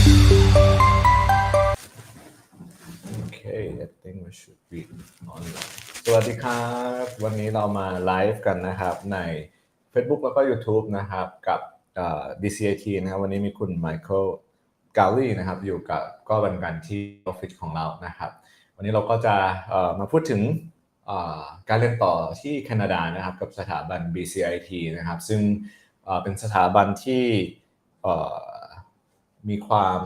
Okay, I think we should be on. สวัสดีครับวันนี้เรามาไลฟ์กันนะครับใน Facebook แล้วก็ YouTube นะครับกับBcit นะครับวันนี้มีคุณ Michael Galli นะครับอยู่กับก็บรรกันที่ออฟฟิศของเรานะครับวันนี้เราก็จะมาพูดถึงการเรียนต่อที่แคนาดานะครับกับสถาบัน Bcit นะครับซึ่งเป็นสถาบันที่มีความ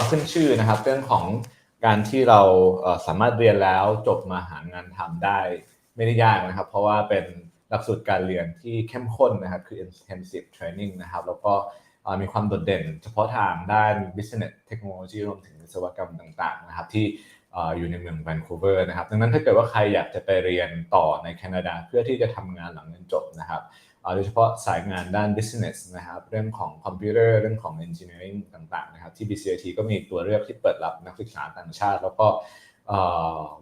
ขึ้นชื่อนะครับเรื่องของการที่เราสามารถเรียนแล้วจบมาหางานทำได้ไม่ได้ยากนะครับเพราะว่าเป็นหลักสูตรการเรียนที่เข้มข้นนะครับคือ intensive training นะครับแล้วก็มีความโดดเด่นเฉพาะทางด้าน business technology รวมถึงวิศวกรรมต่างๆนะครับที่อยู่ในเมืองแวนคูเวอร์นะครับดังนั้นถ้าเกิดว่าใครอยากจะไปเรียนต่อในแคนาดาเพื่อที่จะทำงานหลังเรียนจบนะครับโดยเฉพาะสายงานด้าน business นะครับเรื่องของคอมพิวเตอร์เรื่องของ engineering ต่างๆนะครับที่ Bcit ก็มีตัวเลือกที่เปิดรับนักศึกษาต่างชาติแล้วก็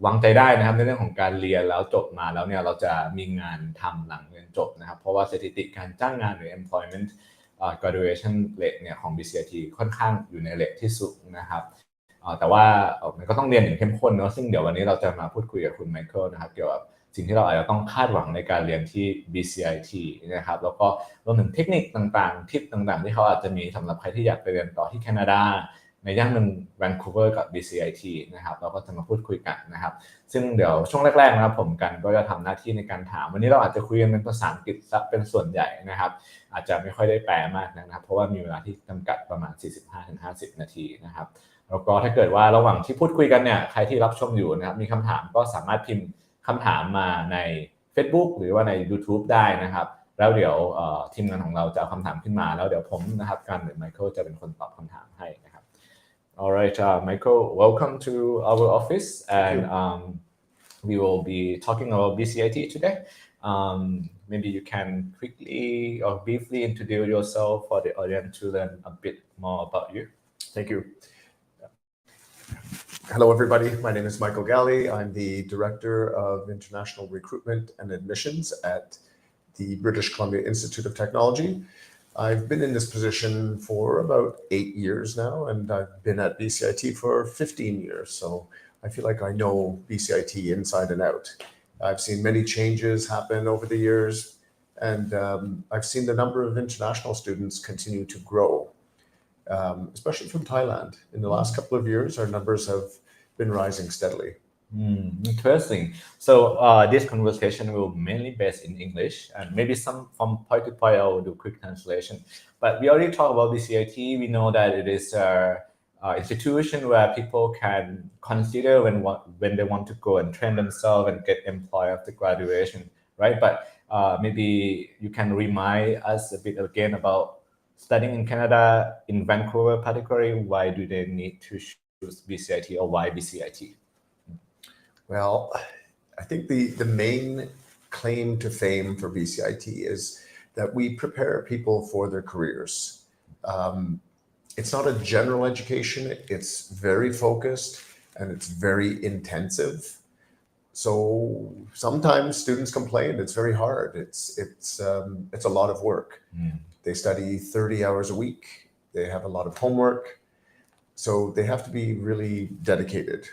วางใจได้นะครับในเรื่องของการเรียนแล้วจบมาแล้วเนี่ยเราจะมีงานทำหลังเรียนจบนะครับเพราะว่าสถิติการจ้างงานหรือ employment graduation rate เนี่ยของ Bcit ค่อนข้างอยู่ในเรทที่สูงนะครับแต่ว่ามันก็ต้องเรียนอย่างเข้มข้นเนาะซึ่งเดี๋ยววันนี้เราจะมาพูดคุยกับคุณ Michael นะครับเกี่ยวกับสิ่งที่เราอาจจะต้องคาดหวังในการเรียนที่ Bcit นะครับแล้วก็รวมถึงเทคนิคต่างๆทิปต่างๆที่เขาอาจจะมีสำหรับใครที่อยากไปเรียนต่อที่แคนาดาในย่านเมืองแวนคูเวอร์กับ Bcit นะครับเราก็จะมาพูดคุยกันนะครับซึ่งเดี๋ยวช่วงแรกๆนะครับผมกันก็จะทำหน้าที่ในการถามวันนี้เราอาจจะคุยกันเป็นภาษาอังกฤษซะเป็นส่วนใหญ่นะครับอาจจะไม่ค่อยได้แปลมากนะครับเพราะว่ามีเวลาที่จำกัดประมาณ 45-50 นาทีนะครับแล้วก็ถ้าเกิดว่าระหว่างที่พูดคุยกันเนี่ยใครที่รับชมอยู่นะครับมีคำถามก็สามารถพิมพ์คำถามมาใน Facebook หรือว่าใน YouTube ได้นะครับแล้วเดี๋ยวทีมงานของเราจะเอาคำถามขึ้นมาแล้วเดี๋ยวผมนะครับกันหรือ Michael จะเป็นคนตอบคำถามให้นะครับ Alright, Michael, welcome to our office and we will be talking about Bcit today. Maybe you can quickly or briefly introduce yourself for the audience to learn a bit more about you. Thank you. Hello, everybody. My name is Michael Galli. I'm the Director of International Recruitment and Admissions at the British Columbia Institute of Technology. I've been in this position for about 8 years now, and I've been at Bcit for 15 years. So I feel like I know Bcit inside and out. I've seen many changes happen over the years, and I've seen the number of international students continue to grow. Especially from Thailand. In the last couple of years, our numbers have been rising steadily. Interesting. So this conversation will mainly based in English, and maybe some from point to point I will do quick translation. But we already talked about Bcit. We know that it is an institution where people can consider when they want to go and train themselves and get employed after graduation, right? But maybe you can remind us a bit again about studying in Canada, in Vancouver particularly, why do they need to choose Bcit or why Bcit? Well, I think the main claim to fame for Bcit is that we prepare people for their careers. It's not a general education. It's very focused and it's very intensive. So sometimes students complain it's very hard. It's a lot of work. They study 30 hours a week. They have a lot of homework. So they have to be really dedicated.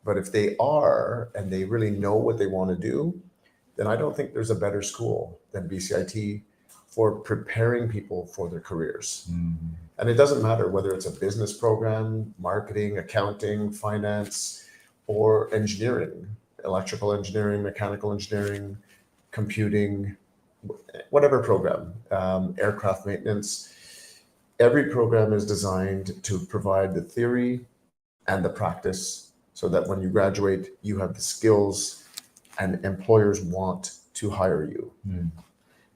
But if they are, and they really know what they want to do, then I don't think there's a better school than Bcit for preparing people for their careers. And it doesn't matter whether it's a business program, marketing, accounting, finance, or engineering, electrical engineering, mechanical engineering, computing, whatever program, aircraft maintenance. Every program is designed to provide the theory and the practice so that when you graduate, you have the skills and employers want to hire you.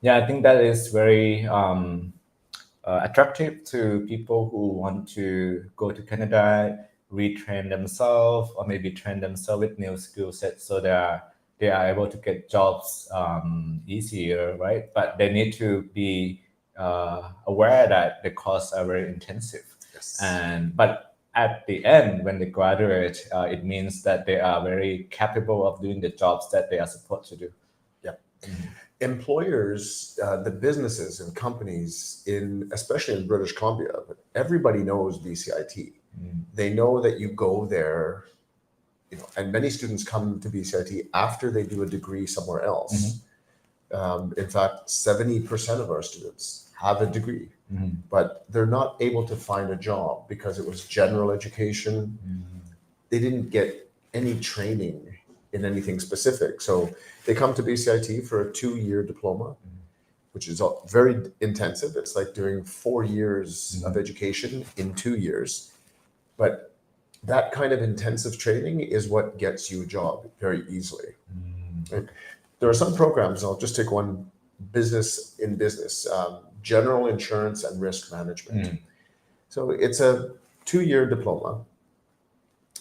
Yeah, I think that is very attractive to people who want to go to Canada, retrain themselves, or maybe train themselves with new skill sets so they are able to get jobs easier, right? But they need to be aware that the costs are very intensive. Yes. But at the end, when they graduate, it means that they are very capable of doing the jobs that they are supposed to do. Yeah. employers, the businesses and companies especially in British Columbia, but everybody knows BCIT. They know that you go there, and many students come to BCIT after they do a degree somewhere else. In fact, 70% of our students have a degree, but they're not able to find a job because it was general education. They didn't get any training in anything specific. So they come to BCIT for a 2-year diploma, which is very intensive. It's like doing 4 years of education in 2 years. But that kind of intensive training is what gets you a job very easily. Like, there are some programs, I'll just take one, business, general insurance and risk management. So it's a 2-year diploma,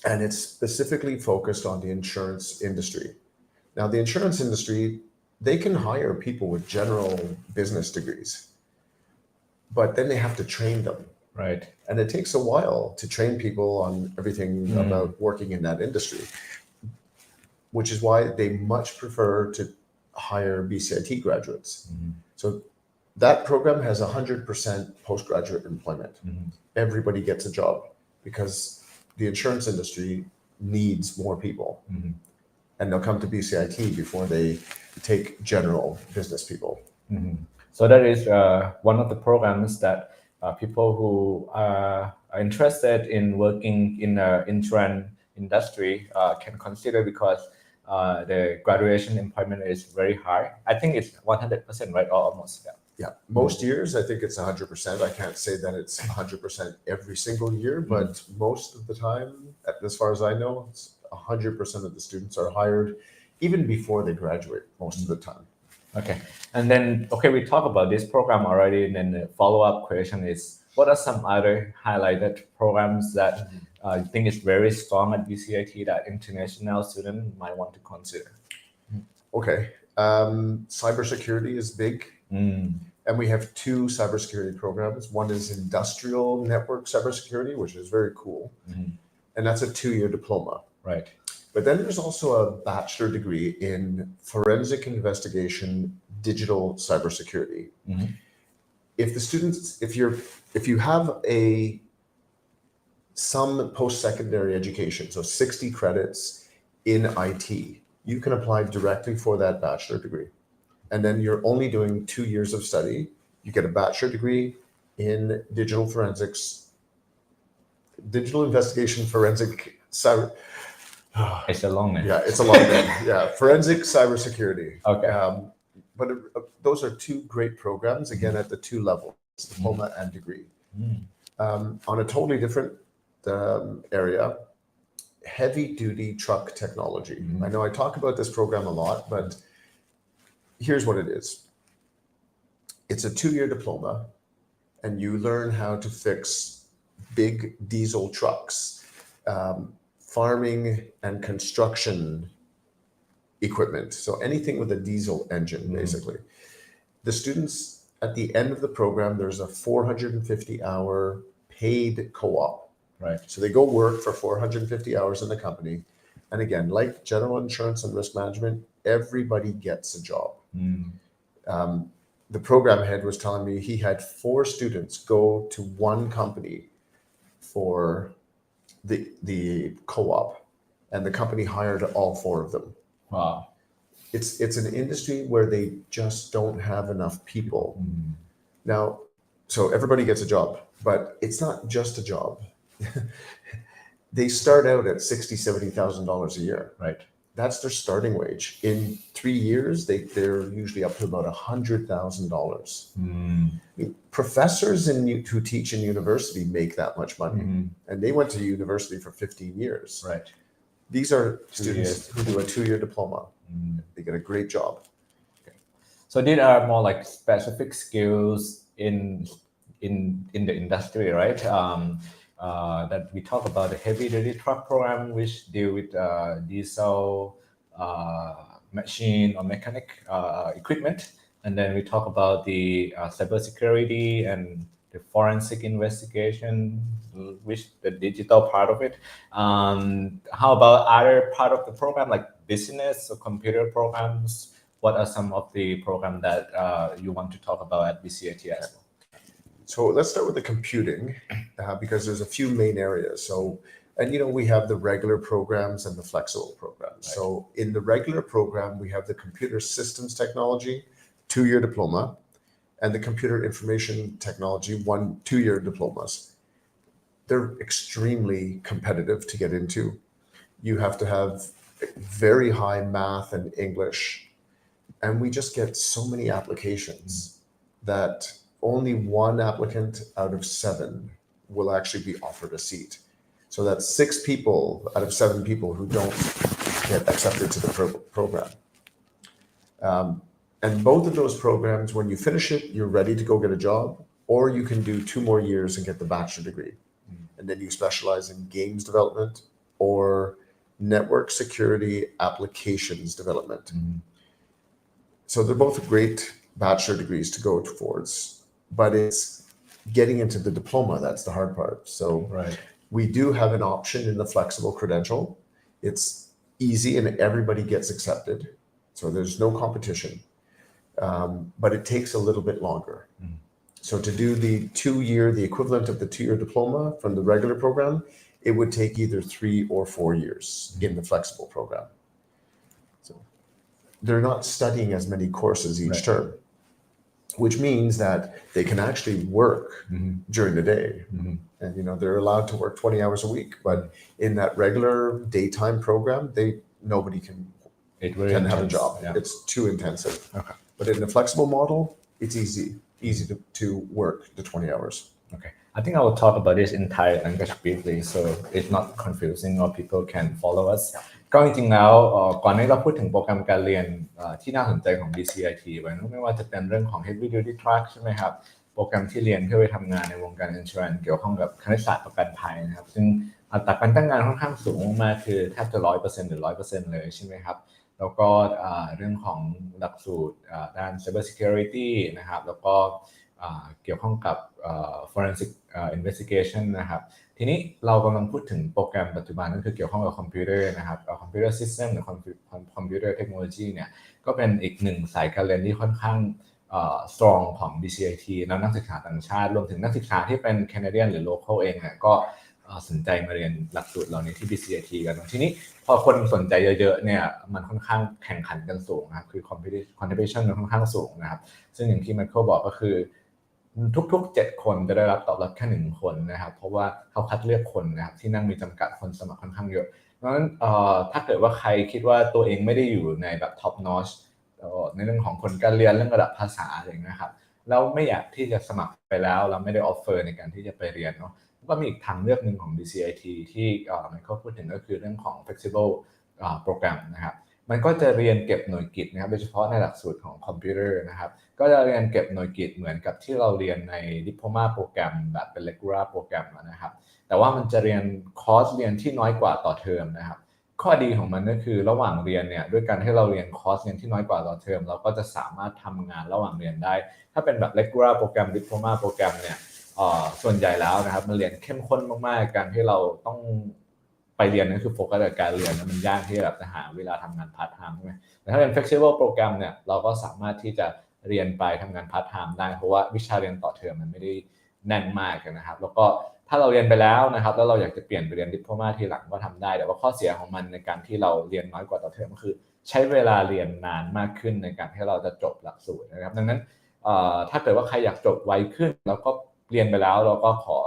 and it's specifically focused on the insurance industry. Now, the insurance industry, they can hire people with general business degrees, but then they have to train them. Right. And it takes a while to train people on everything about working in that industry, which is why they much prefer to hire BCIT graduates. So that program has 100% postgraduate employment. Everybody gets a job because the insurance industry needs more people. And they'll come to BCIT before they take general business people. So that is one of the programs that people who are interested in working in the insurance industry can consider, because the graduation employment is very high. I think it's 100%, right? Or almost. Yeah. Most years, I think it's 100%. I can't say that it's 100% every single year, but most of the time, as far as I know, it's 100% of the students are hired even before they graduate most of the time. Okay. And then, we talked about this program already. And then the follow-up question is, what are some other highlighted programs that you think is very strong at BCIT that international students might want to consider? Okay. Cybersecurity is big. And we have 2 cybersecurity programs. One is industrial network cybersecurity, which is very cool. And that's a 2-year diploma. Right. But then there's also a bachelor degree in forensic investigation, digital cybersecurity. If the students, if you have some post-secondary education, so 60 credits in IT, you can apply directly for that bachelor degree. And then you're only doing 2 years of study. You get a bachelor degree in digital forensics, digital investigation, forensic cyber. It's a long name. Yeah, it's a long name. Yeah, forensic cybersecurity. Okay. But those are 2 great programs, again, at the 2 levels, diploma and degree. On a totally different area, heavy-duty truck technology. I know I talk about this program a lot, but here's what it is. It's a 2-year diploma, and you learn how to fix big diesel trucks, farming and construction equipment. So anything with a diesel engine, basically. The students, at the end of the program, there's a 450-hour paid co-op. Right. So they go work for 450 hours in the company. And again, like general insurance and risk management, everybody gets a job. The program head was telling me he had 4 students go to one company for the co-op, and the company hired all 4 of them. Wow. It's an industry where they just don't have enough people. Now, so everybody gets a job, but it's not just a job. They start out at $60,000, $70,000 a year. Right. That's their starting wage. In 3 years, they're usually up to about $100,000. I mean, professors who teach in university make that much money, and they went to university for 15 years. Right. These are students who do a 2-year diploma. They get a great job. Okay. So these are more like specific skills in the industry, right? That we talk about the heavy-duty truck program, which deal with diesel machine or mechanic equipment, and then we talk about the cybersecurity and the forensic investigation, which the digital part of it. How about other part of the program, like business or computer programs what are some of the programs that you want to talk about at Bcit as well? So let's start with the computing because there's a few main areas. And we have the regular programs and the flexible programs. Right. So in the regular program, we have the computer systems technology, 2-year diploma, and the computer information technology, 2-year diplomas. They're extremely competitive to get into. You have to have very high math and English. And we just get so many applications that only 1 applicant out of 7 will actually be offered a seat. So that's 6 people out of 7 people who don't get accepted to the program. And both of those programs, when you finish it, you're ready to go get a job, or you can do 2 more years and get the bachelor degree. And then you specialize in games development or network security applications development. So they're both great bachelor degrees to go towards, but it's getting into the diploma that's the hard part. So Right. we do have an option in the flexible credential. It's easy and everybody gets accepted. So there's no competition, but it takes a little bit longer. So to do the 2-year, the equivalent of the 2-year diploma from the regular program, it would take either 3 or 4 years in the flexible program. So they're not studying as many courses each Right. term, which means that they can actually work during the day. And they're allowed to work 20 hours a week, but in that regular daytime program, nobody can have a job. Yeah. It's too intensive. Okay. But in the flexible model, it's easy to work the 20 hours. Okay. I think I will talk about this in Thai language briefly, so it's not confusing or people can follow us. ก็จริงๆแล้วก่อนหน้านี้เราพูดถึงโปรแกรมการเรียนที่น่าสนใจของ Bcit ไว้นะไม่ว่าจะเป็นเรื่องของ Heavy Duty Truck ใช่ไหมครับโปรแกรมที่เรียนเพื่อไปทำงานในวงการ Insurance เกี่ยวข้องกับคณิตศาสตร์ประกันภัยนะครับซึ่งอัตราการจ้างงานค่อนข้างสูงมากคือแทบจะ 100% หรือ 100% เลยใช่ไหมครับแล้วก็เรื่องของหลักสูตรด้าน Cyber Security นะครับแล้วก็เกี่ยวข้องกับforensic investigation นะครับทีนี้เรากำลังพูดถึงโปรแกรมปัจจุบันนั่นคือเกี่ยวข้องกับคอมพิวเตอร์นะครับคอมพิวเตอร์ซิสเต็มหรือคอมพิวเตอร์เทคโนโลยีเนี่ยก็เป็นอีกหนึ่งสายการเรียนที่ค่อนข้างstrong ของ Bcit แล้วนักศึกษาต่างชาติรวมถึงนักศึกษาที่เป็น Canadian หรือ local เองเนี่ยก็สนใจมาเรียนหลักสูตรเหล่านี้ที่ Bcit กันทีนี้พอคนสนใจเยอะๆเนี่ยมันค่อนข้างแข่งขันกันสูงนะครับคือ competition มันค่อนข้างสูงนะครับซึ่งอย่างที่ Michael บอกก็คือทุกๆ7คนจะได้รับตอบรับแค่1คนนะครับเพราะว่าเขาคัดเลือกคนนะครับที่นั่งมีจำกัดคนสมัครค่อนข้างเยอะเพราะฉะนั้นถ้าเกิดว่าใครคิดว่าตัวเองไม่ได้อยู่ในแบบ top notch ในเรื่องของผลการเรียนเรื่องระดับภาษาอะไรนะครับแล้วไม่อยากที่จะสมัครไปแล้วเราไม่ได้ offer ในการที่จะไปเรียนเนาะก็มีอีกทางเลือกหนึ่งของ Bcit ที่เขาพูดถึงก็คือเรื่องของ flexible โปรแกรมนะครับมันก็จะเรียนเก็บหน่วยกิตนะครับโดยเฉพาะในหลักสูตรของคอมพิวเตอร์นะครับก็จะเรียนเก็บหน่วยกิตเหมือนกับที่เราเรียนในดิโพลมาโปรแกรมแบบเป็น regular โปรแกรมนะครับแต่ว่ามันจะเรียนคอร์สเรียนที่น้อยกว่าต่อเทอมนะครับข้อดีของมันก็คือระหว่างเรียนเนี่ยด้วยการที่เราเรียนคอร์สเรียนที่น้อยกว่าต่อเทอมเราก็จะสามารถทำงานระหว่างเรียนได้ถ้าเป็นแบบ regular โปรแกรมดิโพลมาโปรแกรมเนี่ยส่วนใหญ่แล้วนะครับมันเรียนเข้มข้นมากๆการที่เราต้องไปเรียนนั่นคือโฟกัสกับการเรียนมันยากที่แบบจะหาเวลาทำงานพาร์ทไทม์ใช่ไหมแต่ถ้าเป็น flexible โปรแกรมเนี่ยเราก็สามารถที่จะเรียนไปทำงานพาร์ทไทม์ได้เพราะว่าวิชาเรียนต่อเทอมมันไม่ได้แน่นมากนะครับแล้วก็ถ้าเราเรียนไปแล้วนะครับแล้วเราอยากจะเปลี่ยนไปเรียนดิโพลมาทีหลังก็ทำได้แต่ว่าข้อเสียของมันในการที่เราเรียนน้อยกว่าต่อเทอมก็คือใช้เวลาเรียนนานมากขึ้นในการที่เราจะจบหลักสูตรนะครับดังนั้นถ้าเกิดว่าใครอยากจบไวขึ้นแล้วก็เรียนไปแล้วเราก็ขอ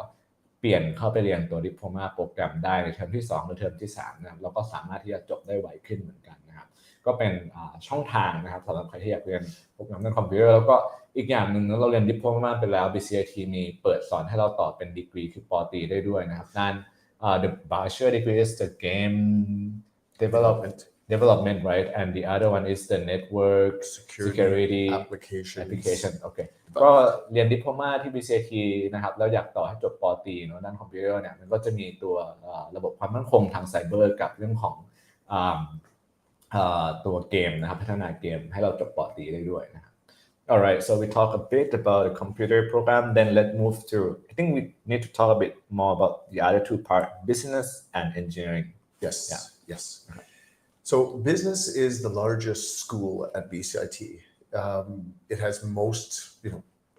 เปลี่ยนเข้าไปเรียนตัวดิโพลมาโปรแกรมได้ในเทอมที่2หรือเทอมที่3นะครับเราก็สามารถที่จะจบได้ไวขึ้นเหมือนกันนะครับก็เป็นช่องทางนะครับสำหรับใครที่อยากเรียนโปรแกรมด้านคอมพิวเตอร์แล้วก็อีกอย่างหนึ่งเราเรียนดิโพลมาไปแล้ว Bcit มีเปิดสอนให้เราต่อเป็นดีกรีคือปอตรีได้ด้วยนะครับด้าน the bachelor degree is the game development right and the other one is the network security application โอเคก็เรียนดิโพลมาที่ Bcit นะครับแล้วอยากต่อให้จบปอตรีเนาะด้านคอมพิวเตอร์เนี่ยมันก็จะมีตัวระบบความมั่นคงทางไซเบอร์กับเรื่องของตัวเกมนะครับพัฒนาเกมให้เราจบปอตรีได้ด้วยนะครับ Alright, so we talk a bit about the computer program, then let's move to, I think we need to talk a bit more about the other two parts, business and engineering. Yes. So business is the largest school at BCIT. It has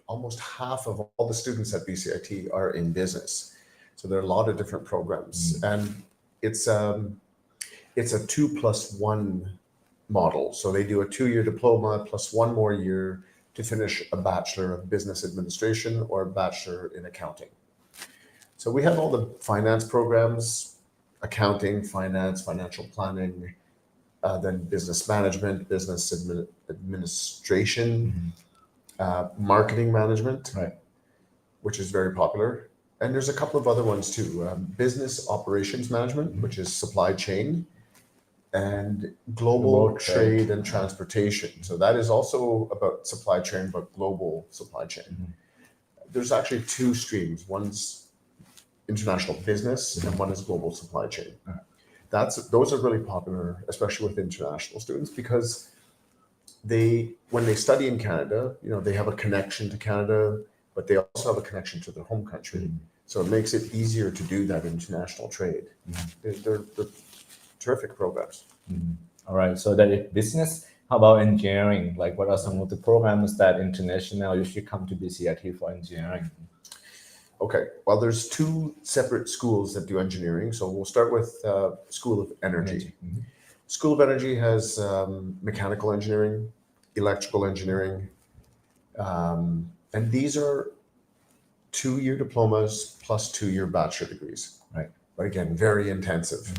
almost half of all the students at BCIT are in business. So there are a lot of different programs, and it's a 2+1 model. So they do a 2-year diploma plus 1 more year to finish a Bachelor of Business Administration or a Bachelor in Accounting. So we have all the finance programs, accounting, finance, financial planning, then business management, business administration, marketing management, right. which is very popular. And there's a couple of other ones too. Business operations management, which is supply chain, and global trade and transportation. So that is also about supply chain, but global supply chain. There's actually 2 streams. One's international business and one is global supply chain. Those are really popular, especially with international students, because when they study in Canada, they have a connection to Canada, but they also have a connection to their home country. So it makes it easier to do that international trade. They're terrific programs. All right. So that is business. How about engineering? Like, what are some of the programs that international usually come to BCIT for engineering? Okay. Well, there's 2 separate schools that do engineering. So we'll start with School of Energy. School of Energy has mechanical engineering, electrical engineering, and these are 2-year diplomas plus 2-year bachelor degrees. Right. But again, very intensive.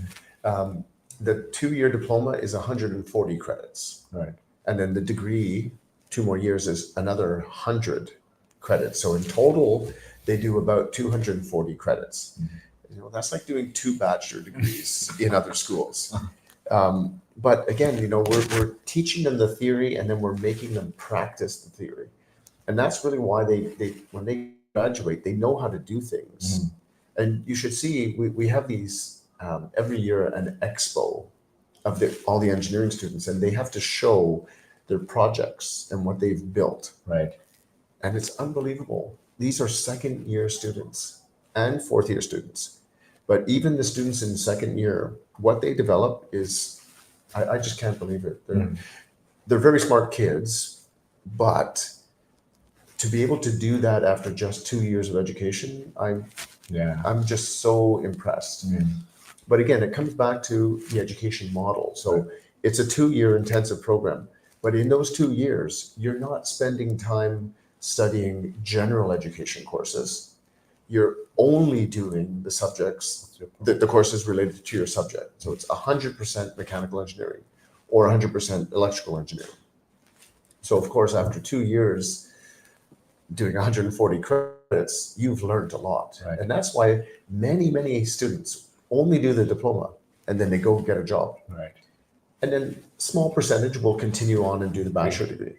The 2-year diploma is 140 credits. Right. And then the degree, 2 more years, is another 100 credits. So in total, they do about 240 credits. That's like doing 2 bachelor degrees in other schools. But again, we're teaching them the theory and then we're making them practice the theory. And that's really why they when they graduate, they know how to do things. And you should see, we have these every year, an expo of all the engineering students, and they have to show their projects and what they've built. Right. And it's unbelievable. These are 2nd-year students and 4th-year students. But even the students in 2nd year, what they develop is, I just can't believe it. They're very smart kids, but to be able to do that after just 2 years of education, I'm just so impressed. But again, it comes back to the education model. So it's a 2-year intensive program. But in those 2 years, you're not spending time studying general education courses. You're only doing the subjects, the courses related to your subject. So it's 100% mechanical engineering or 100% electrical engineering. So of course, after 2 years doing 140 credits, you've learned a lot. Right. And that's why many students only do the diploma and then they go get a job. Right. And then small percentage will continue on and do the bachelor degree.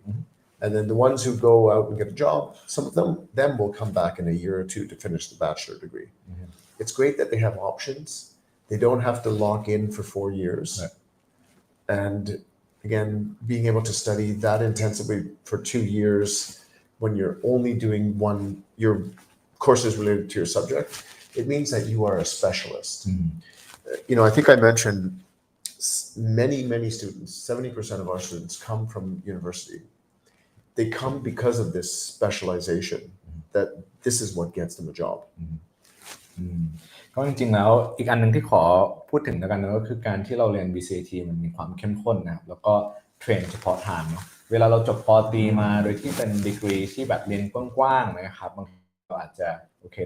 And then the ones who go out and get a job, some of them will come back in a year or 2 to finish the bachelor degree. It's great that they have options. They don't have to lock in for 4 years. Right. And again, being able to study that intensively for 2 years when you're only doing your courses related to your subject, it means that you are a specialist. I think I mentioned many students, 70% of our students come from university. They come because of this specialization, that this is what gets them a job. ก็จริงๆแล้วอีกอันนึงที่ขอพูดถึงแล้วกันก็คือการที่เราเรียน BCIT มันมีความเข้มข้นนะครับแล้วก็เทรนเฉพาะทางเนาะเวลาเราจบป.ตรีมาโดยที่เป็นดีกรีที่แบบเรียนกว้างๆนะครับบางทีเราอาจจะ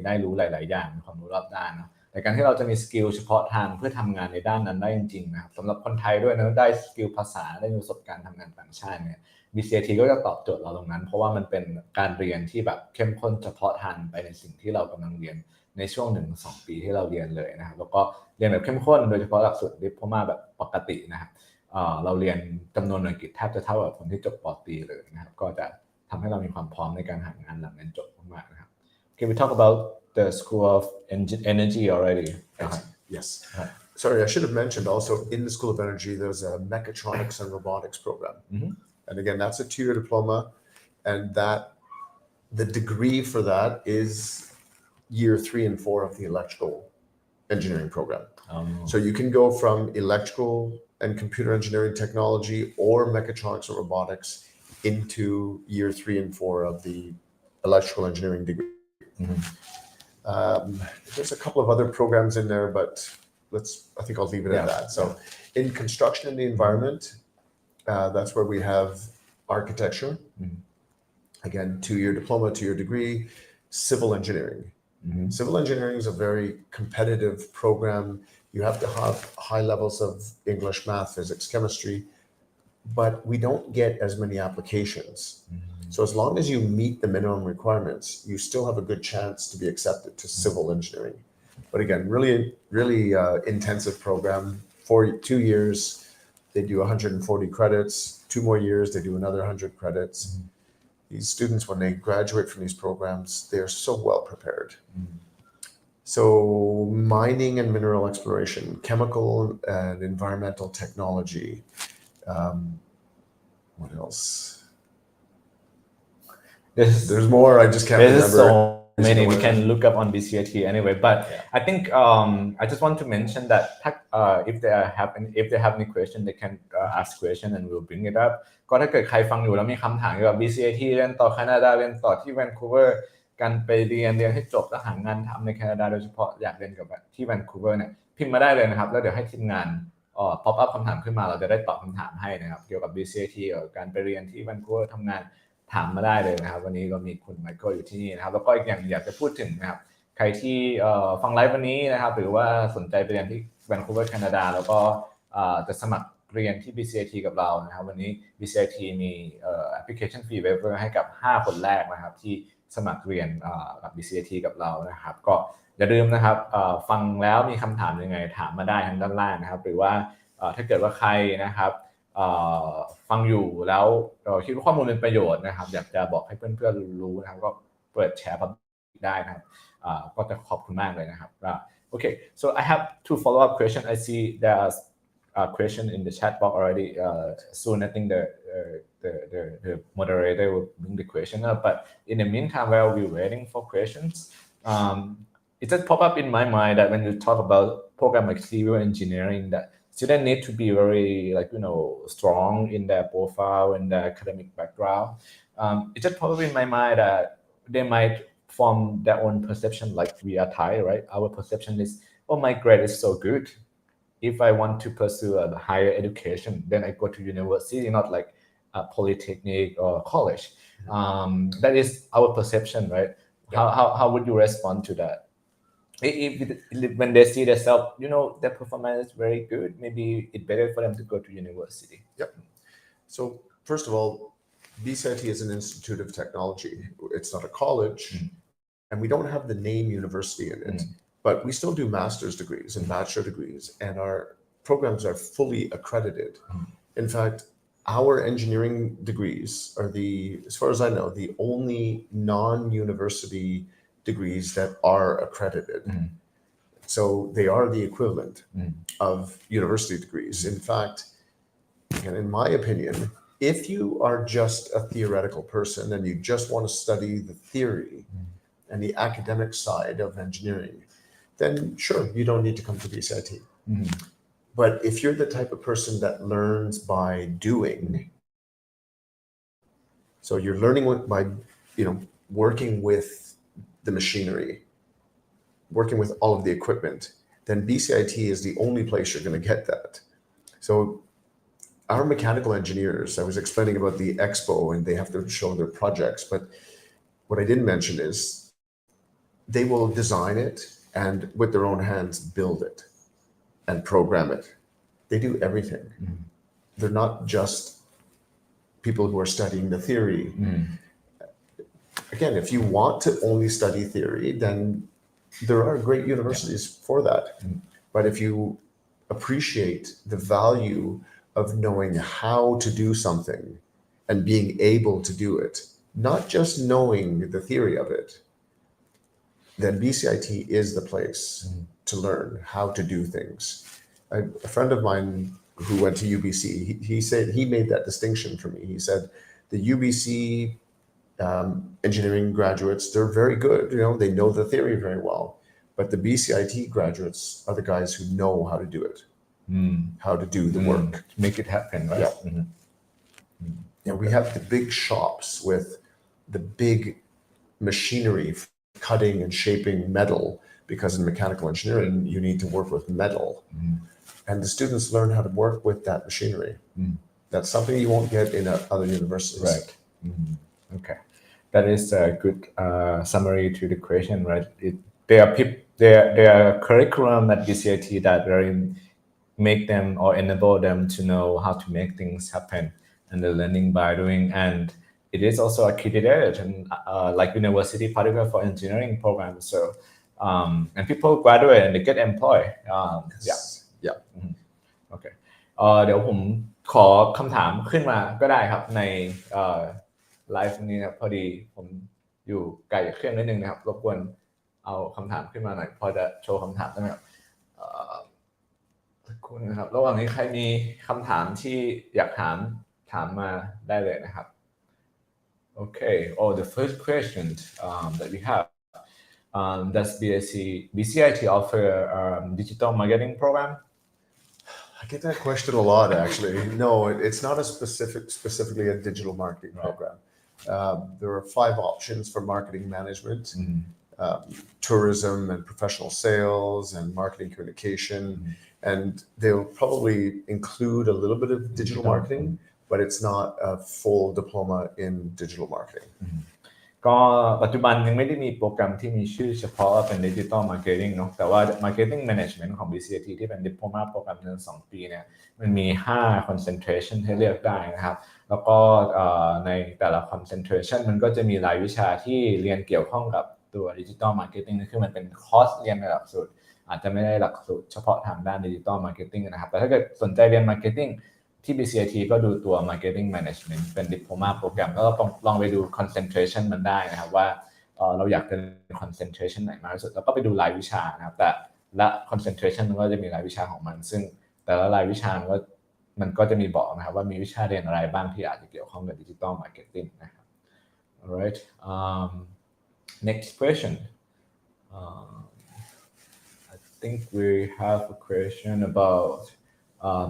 ได้รู้หลายๆอย่างมีความรู้รอบด้านเนาะแต่การที่เราจะมีสกิลเฉพาะทางเพื่อทำงานในด้านนั้นได้จริงๆนะครับสำหรับคนไทยด้วยนะได้สกิลภาษาได้มีประสบการณ์ทำงานต่างชาติเนี่ย BCIT ก็จะตอบโจทย์เราตรงนั้นเพราะว่ามันเป็นการเรียนที่แบบเข้มข้นเฉพาะทางไปในสิ่งที่เรากำลังเรียนในช่วง 1-2 ปีที่เราเรียนเลยนะครับแล้วก็เรียนแบบเข้มข้นโดยเฉพาะหลักสูตรดิปโลมาแบบปกตินะครับเราเรียนจำนวนหน่วยกิตแทบจะเท่ากับคนที่จบป.ตรีเลยนะครับก็จะทำให้เรามีความพร้อมในการหางานหลังเรียนจบมากๆนะครับ Okay, we talk about the School of Energy already. Yes. Sorry, I should have mentioned also in the School of Energy, there's a Mechatronics and Robotics program. And again, that's a 2-year diploma. And the degree for that is year 3 and 4 of the electrical engineering program. So you can go from electrical and computer engineering technology or mechatronics or robotics into year 3 and 4 of the electrical engineering degree. There's a couple of other programs in there, but I think I'll leave it at that. So in construction and the environment, that's where we have architecture. Again, 2-year diploma, 2-year degree. Civil engineering. Civil engineering is a very competitive program. You have to have high levels of English, math, physics, chemistry, but we don't get as many applications. So as long as you meet the minimum requirements, you still have a good chance to be accepted to civil engineering. But again, really intensive program. For 2 years, they do 140 credits. 2 more years, they do another 100 credits. These students, when they graduate from these programs, they're so well prepared. So mining and mineral exploration, chemical and environmental technology. What else? There's more. I just can't remember. There's so many. We can look up on BCIT anyway. But I think I just want to mention that if they have any question, they can ask question and we'll bring it up. ก็ถ้าเกิดใครฟังอยู่แล้วมีคำถามเกี่ยวกับ BCIT เรียนต่อแคนาดาเรียนต่อที่แวนคูเวอร์การไปเรียนให้จบแล้วหางานทำในแคนาดาโดยเฉพาะอยากเรียนกับที่แวนคูเวอร์เนี่ยพิมพ์มาได้เลยนะครับแล้วเดี๋ยวให้ทีมงานpop up คำถามขึ้นมาเราจะได้ตอบคำถามให้นะครับเกี่ยวกับ BCIT การไปเรียนที่แวนคูเวอร์ทำงานถามมาได้เลยนะครับวันนี้ก็มีคุณไมเคิลอยู่ที่นี่นะครับแล้วก็อีกอย่างอยากจะพูดถึงนะครับใครที่ฟังไลฟ์วันนี้นะครับหรือว่าสนใจไปเรียนที่แวนคูเวอร์แคนาดาแล้วก็จะสมัครเรียนที่ BCIT กับเรานะครับวันนี้ BCIT มีapplication fee waiver ให้กับ5คนแรกนะครับที่สมัครเรียนกับ BCIT กับเรานะครับก็อย่าลืมนะครับฟังแล้วมีคำถามยังไงถามมาได้ทางด้านล่างนะครับหรือว่าถ้าเกิดว่าใครนะครับฟังอยู่แล้วคิดว่าข้อมูลเป็นประโยชน์นะครับอยากจะบอกให้เพื่อนๆรู้นะครับก็เปิดแชร์ได้นะครับก็จะขอบคุณมากเลยนะครับOkay, so I have 2 follow-up questions. I see there's a question in the chat box already. Soon I think the moderator will bring the question up. But in the meantime, while we're waiting for questions, it just pop up in my mind that when you talk about program like civil engineering, that students need to be very strong in their profile and their academic background. It just pop up in my mind that they might form their own perception like we are Thai, right? Our perception is, oh, my grade is so good. If I want to pursue a higher education, then I go to university, not like a polytechnic or college. That is our perception, right? How would you respond to that? If when they see themselves, their performance is very good, maybe it's better for them to go to university. Yep. So first of all, BCIT is an institute of technology. It's not a college, and we don't have the name university in it, but we still do master's degrees and bachelor degrees, and our programs are fully accredited. In fact, our engineering degrees are as far as I know, the only non-university degrees that are accredited. So they are the equivalent of university degrees. In fact, and in my opinion, if you are just a theoretical person and you just want to study the theory and the academic side of engineering, then sure, you don't need to come to BCIT. But if you're the type of person that learns by doing, so you're learning by, working with the machinery, working with all of the equipment, then BCIT is the only place you're going to get that. So our mechanical engineers, I was explaining about the expo and they have to show their projects, but what I didn't mention is they will design it and with their own hands build it and program it. They do everything. They're not just people who are studying the theory. Again, if you want to only study theory, then there are great universities for that. But if you appreciate the value of knowing how to do something and being able to do it, not just knowing the theory of it, then BCIT is the place to learn how to do things. A friend of mine who went to UBC, he said he made that distinction for me. He said the UBC engineering graduates, they're very good. They know the theory very well. But the BCIT graduates are the guys who know how to do it. how to do the work. Make it happen, right? Yeah. And we have the big shops with the big machinery for cutting and shaping metal, because in mechanical engineering, you need to work with metal. And the students learn how to work with that machinery. That's something you won't get in other universities. Right. Okay. That is a good summary to the question, right? There are curriculum at BCIT that very make them or enable them to know how to make things happen, and the learning by doing. And it is also accredited and like university, particularly for engineering programs. So and people graduate and they get employed. Yeah. Okay. เดี๋ยวผมขอคำถามขึ้นมาก็ได้ครับในไลฟ์นี้ครับพอดีผมอยู่ไกลจากเครื่องนิดนึงนะครับรบกวนเอาคำถามขึ้นมาหน่อยพอจะโชว์คำถามได้ไหมครับสักครู่นะครับระหว่างนี้ใครมีคำถามที่อยากถามมาได้เลยนะครับ Okay. The first question that we have, does BCIT offer digital marketing program? I get that question a lot, actually. No, it's not specifically a digital marketing program. There are 5 options for marketing management, tourism and professional sales and marketing communication. And they'll probably include a little bit of digital marketing, but it's not a full diploma in digital marketing. ก็ปัจจุบันยังไม่ได้มีโปรแกรมที่มีชื่อเฉพาะเป็น Digital Marketing เนาะแต่ว่า Marketing Management ของ Bcit ที่เป็น Diploma โปรแกรมเดือน2 ปีเนี่ยมันมี5 concentration ให้เลือกได้นะครับแล้วก็ในแต่ละ concentration มันก็จะมีรายวิชาที่เรียนเกี่ยวข้องกับตัว Digital Marketing คือมันเป็นคอร์สเรียนในหลักสูตรอาจจะไม่ได้หลักสูตรเฉพาะทางด้าน Digital Marketing นะครับแต่ถ้าเกิดสนใจเรียน Marketingที่ Bcit ก็ดูตัว Marketing Management เป็น Diploma โปรแกรมแล้วก็ลองไปดู concentration มันได้นะครับว่าเราอยากจะเรียน concentration ไหนมากที่สุดแล้วก็ไปดูรายวิชานะครับแต่ละ concentration มันก็จะมีรายวิชาของมันซึ่งแต่ละรายวิชามันก็จะมีบอกนะครับว่ามีวิชาเรียนอะไรบ้างที่อาจจะเกี่ยวข้องกับ Digital Marketing นะครับ Alright. Next question. I think we have a question about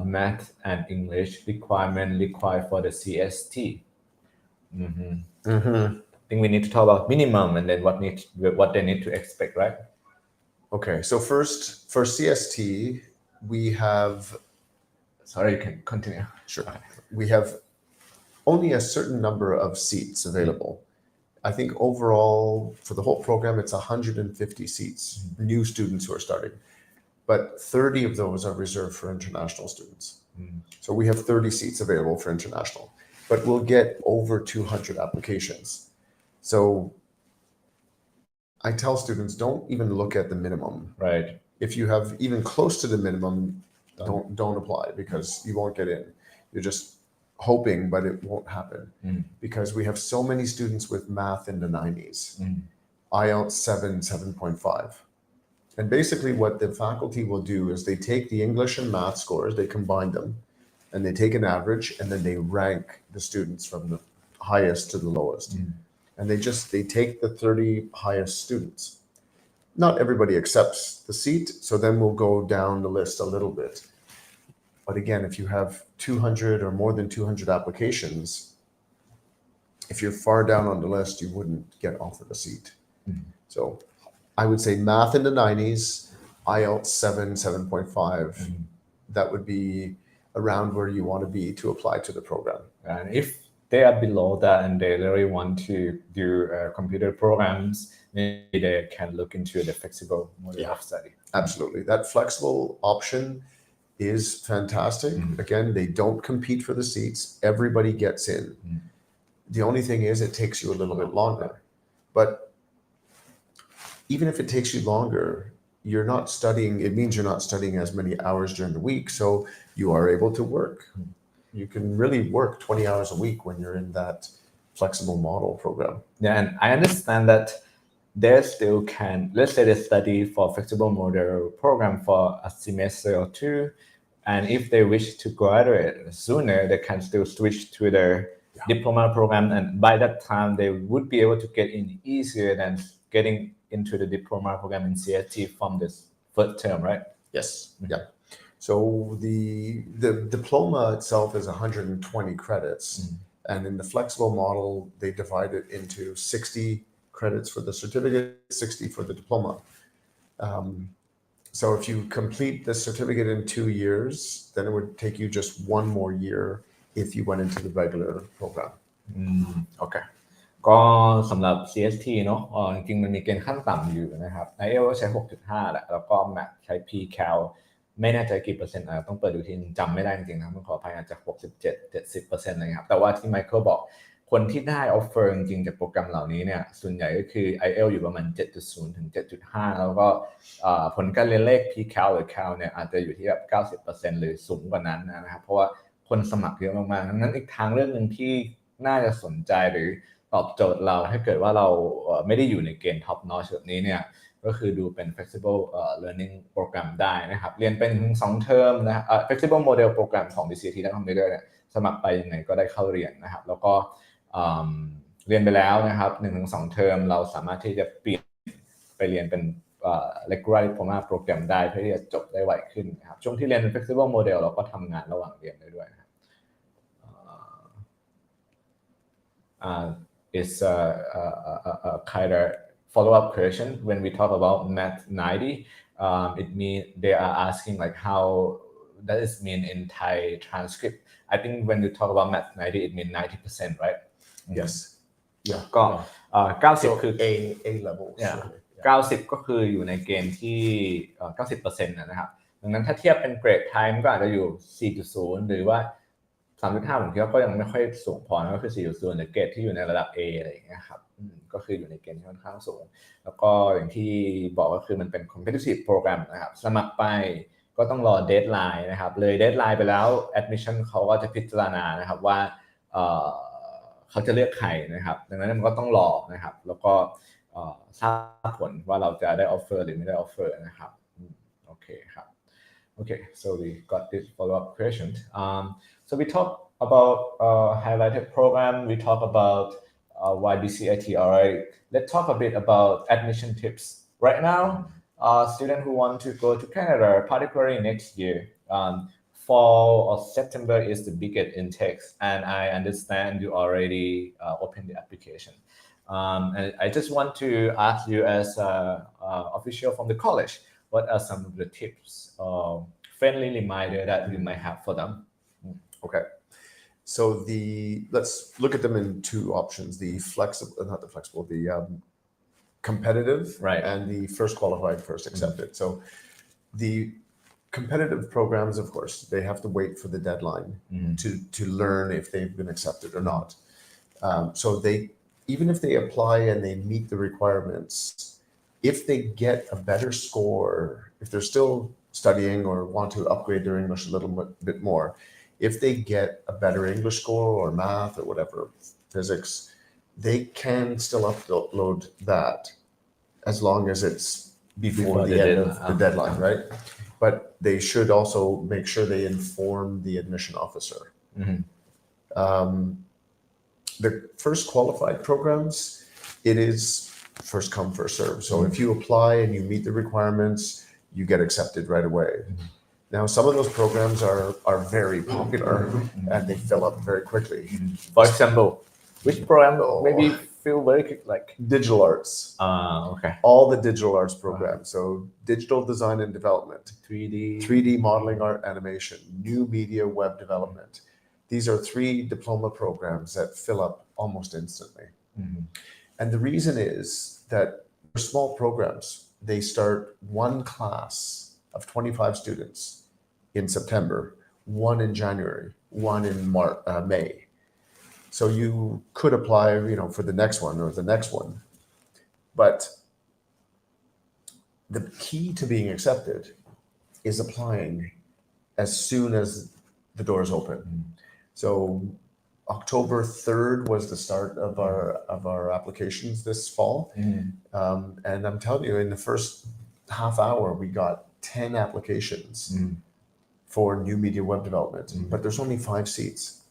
math and English required for the CST. I think we need to talk about minimum and then what they need to expect, right? Okay, so first for CST, we have. Sorry, you can continue. Sure. We have only a certain number of seats available. I think overall for the whole program, it's 150 seats, new students who are starting. But 30 of those are reserved for international students. So we have 30 seats available for international, but we'll get over 200 applications. So I tell students, don't even look at the minimum. Right. If you have even close to the minimum, don't apply because you won't get in. You're just hoping, but it won't happen because we have so many students with math in the 90s, IELTS 7, 7.5. And basically what the faculty will do is they take the English and math scores, they combine them, and they take an average, and then they rank the students from the highest to the lowest. And they take the 30 highest students. Not everybody accepts the seat, so then we'll go down the list a little bit. But again, if you have 200 or more than 200 applications, if you're far down on the list, you wouldn't get offered a seat. So I would say math in the 90s, IELTS 7, 7.5, that would be around where you want to be to apply to the program. And if they are below that and they really want to do computer programs, maybe they can look into the flexible model of study. Absolutely. That flexible option is fantastic. Again, they don't compete for the seats. Everybody gets in. The only thing is it takes you a little bit longer. But even if it takes you longer, you're not studying, it means you're not studying as many hours during the week. So you are able to work. You can really work 20 hours a week when you're in that flexible model program. Yeah, and I understand that they still can, let's say they study for flexible model program for a semester or two. And if they wish to graduate sooner, they can still switch to their diploma program. And by that time, they would be able to get in easier than getting into the diploma program in CST from this first term, right? Yes. Yeah. So the diploma itself is 120 credits, and in the flexible model, they divide it into 60 credits for the certificate, 60 for the diploma. So if you complete the certificate in 2 years, then it would take you just one more year if you went into the regular program. โอเคก็สำหรับ CST เนาะจริงๆมันมีเกณฑ์ขั้นต่ำอยู่นะครับ IELTS ใช้ 6.5 แหละแล้วก็ Math ใช้ PCal ไม่แน่ใจกี่เปอร์เซ็นต์ต้องเปิดดูทีจำไม่ได้จริงๆนะต้องขออภัยอาจจะ 67-70% นะครับแต่ว่าที่ Michael บอกคนที่ได้ offer จริงๆจากโปรแกรมเหล่านี้เนี่ยส่วนใหญ่ก็คือ IELTS อยู่ประมาณ 7.0 ถึง 7.5 แล้วก็ผลการเรียนเลข PCal หรือ Cal เนี่ยอาจจะอยู่ที่แบบ 90% หรือสูงกว่านั้นนะครับเพราะว่าคนสมัครเยอะมากๆดังนั้นอีกทางเรื่องนึงที่น่าจะสนใจหรือตอบโจทย์เราถ้าเกิดว่าเราไม่ได้อยู่ในเกณฑ์ top notch แบบนี้เนี่ยก็คือดูเป็น flexible learning program ได้นะครับเรียนเป็นถึง2เทอมนะ flexible model program ของ Bcit และ Computer เนี่ยสมัครไปยังไงก็ได้เข้าเรียนนะครับแล้วก็เรียนไปแล้วนะครับ 1-2 เทอมเราสามารถที่จะเปลี่ยนไปเรียนเป็นregular diploma program ได้เพื่อที่จะจบได้ไวขึ้นนะครับช่วงที่เรียนเป็น flexible model เราก็ทำงานระหว่างเรียนได้ด้วยนะครับis a kind of follow-up question when we talk about Math 90. It mean they are asking like how does it mean in Thai transcript? I think when you talk about Math 90, it means 90%, right? Yes. Yeah. ก็90 คือ A level. 90 ก็คืออยู่ในเกณฑ์ที่ 90% นะครับดังนั้นถ้าเทียบเป็นเกรดไทม์ก็อาจจะอยู่ 4.0 หรือว่า 3.5 ผมคิดว่าก็ยังไม่ค่อยสูงพอนะก็คือ 4.0 หรือเกรดที่อยู่ในระดับ A อะไรอย่างเงี้ยครับก็คืออยู่ในเกณฑ์ที่ค่อนข้างสูงแล้วก็อย่างที่บอกก็คือมันเป็น competitive program นะครับสมัครไปก็ต้องรอ deadline นะครับเลย deadline ไปแล้ว admission เขาก็จะพิจารณานะครับว่าเขาจะเลือกใครนะครับดังนั้นมันก็ต้องรอนะครับแล้วก็ทราบผลว่าเราจะได้ offer หรือไม่ได้ offer นะครับโอเคครับOkay, so we got this follow-up question. So we talk about highlighted program. We talk about why Bcit alright. Let's talk a bit about admission tips. Right now, students who want to go to Canada, particularly next year, fall or September is the biggest intake, and I understand you already opened the application. And I just want to ask you as official from the college. What are some of the tips or friendly reminder that you might have for them? Okay. So let's look at them in two options: the competitive, right, and the first qualified, first accepted. So the competitive programs, of course, they have to wait for the deadline to learn if they've been accepted or not. So even if they apply and they meet the requirements, if they get a better score, if they're still studying or want to upgrade their English a little bit more, if they get a better English score or math or whatever, physics, they can still upload that as long as it's before the end of the deadline, right? But they should also make sure they inform the admission officer. The first qualified programs, it is first come, first serve. So if you apply and you meet the requirements, you get accepted right away. Now, some of those programs are very popular and they fill up very quickly. For example, which program maybe feel very quick, like digital arts? Okay. All the digital arts programs. So digital design and development, 3D modeling, art, animation, new media, web development. These are 3 diploma programs that fill up almost instantly. And the reason is that they're small programs. They start one class of 25 students in September, one in January, one in May. So you could apply, for the next one or the next one. But the key to being accepted is applying as soon as the doors open. So October 3rd was the start of our applications this fall. And I'm telling you, in the first half hour, we got 10 applications for new media web development, but there's only 5 seats.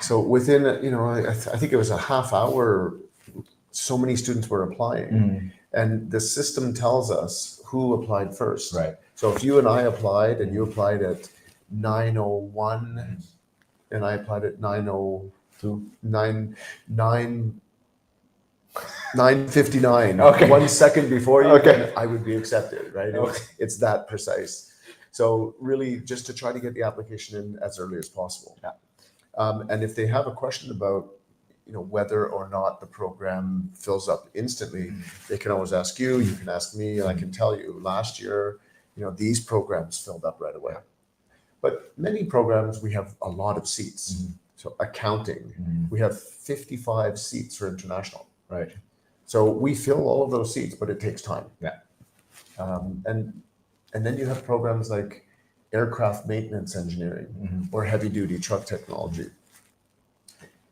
So within, I think it was a half hour so many students were applying, and the system tells us who applied first. Right. So if you and I applied, and you applied at 9:01, and I applied at 9:59. Okay. 1 second before you, Okay. then I would be accepted, right? Okay. It's that precise. So really, just to try to get the application in as early as possible. Yeah. And if they have a question about, whether or not the program fills up instantly, they can always ask you. You can ask me, and I can tell you. Last year, these programs filled up right away. But many programs, we have a lot of seats. So accounting, we have 55 seats for international. Right. So we fill all of those seats, but it takes time. Yeah. And then you have programs like aircraft maintenance engineering or heavy duty truck technology.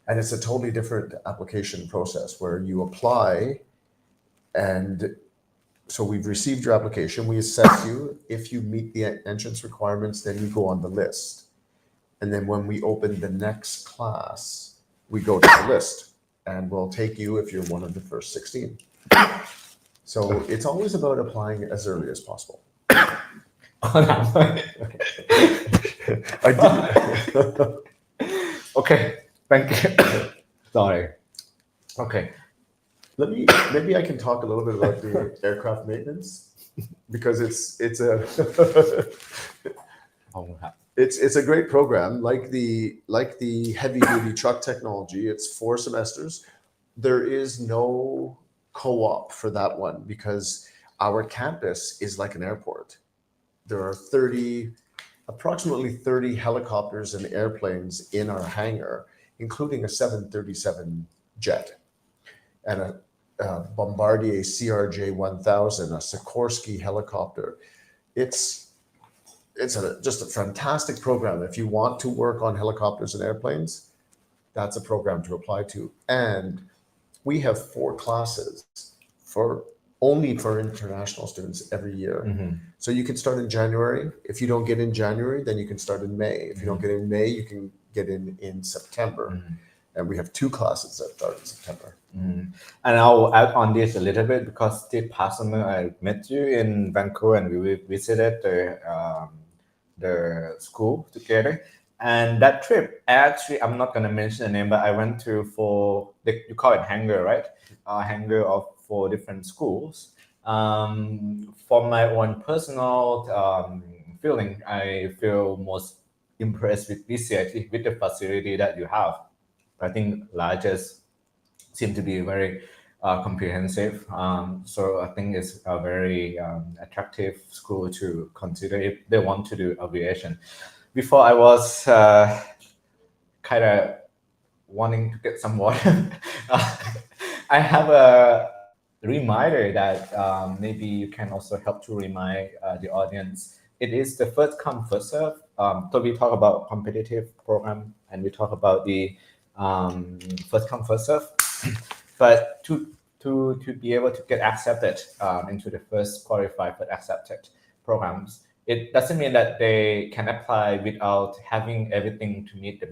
And it's a totally different application process where you apply, and so we've received your application, we assess you. If you meet the entrance requirements, then you go on the list. And then when we open the next class, we go to the list, and we'll take you if you're one of the first 16. So it's always about applying as early as possible. I didn't. Okay, thank you. Sorry. Okay. Maybe I can talk a little bit about the aircraft maintenance, because it's a great program, like the heavy duty truck technology. It's 4 semesters. There is no co-op for that one because our campus is like an airport. There are approximately 30 helicopters and airplanes in our hangar, including a 737 jet and a Bombardier CRJ-1000, a Sikorsky helicopter. It's just a fantastic program. If you want to work on helicopters and airplanes, that's a program to apply to. And we have 4 classes only for international students every year. So you can start in January. If you don't get in January, then you can start in May. If you don't get in May, you can get in September. And we have 2 classes that start in September. And I'll add on this a little bit because this past summer I met you in Vancouver and we visited the school together. And that trip, actually, I'm not going to mention the name, but I went to you call it hangar, right? Hangar of 4 different schools. For my own personal feeling, I feel most impressed with Bcit, with the facility that you have. I think largest seem to be very comprehensive. So I think it's a very attractive school to consider if they want to do aviation. Before I was kind of wanting to get some water. I have a reminder that maybe you can also help to remind the audience. It is the first come first serve. So we talk about competitive program and we talk about the first come first serve. But to be able to get accepted into the first qualified but accepted programs, it doesn't mean that they can apply without having everything to meet the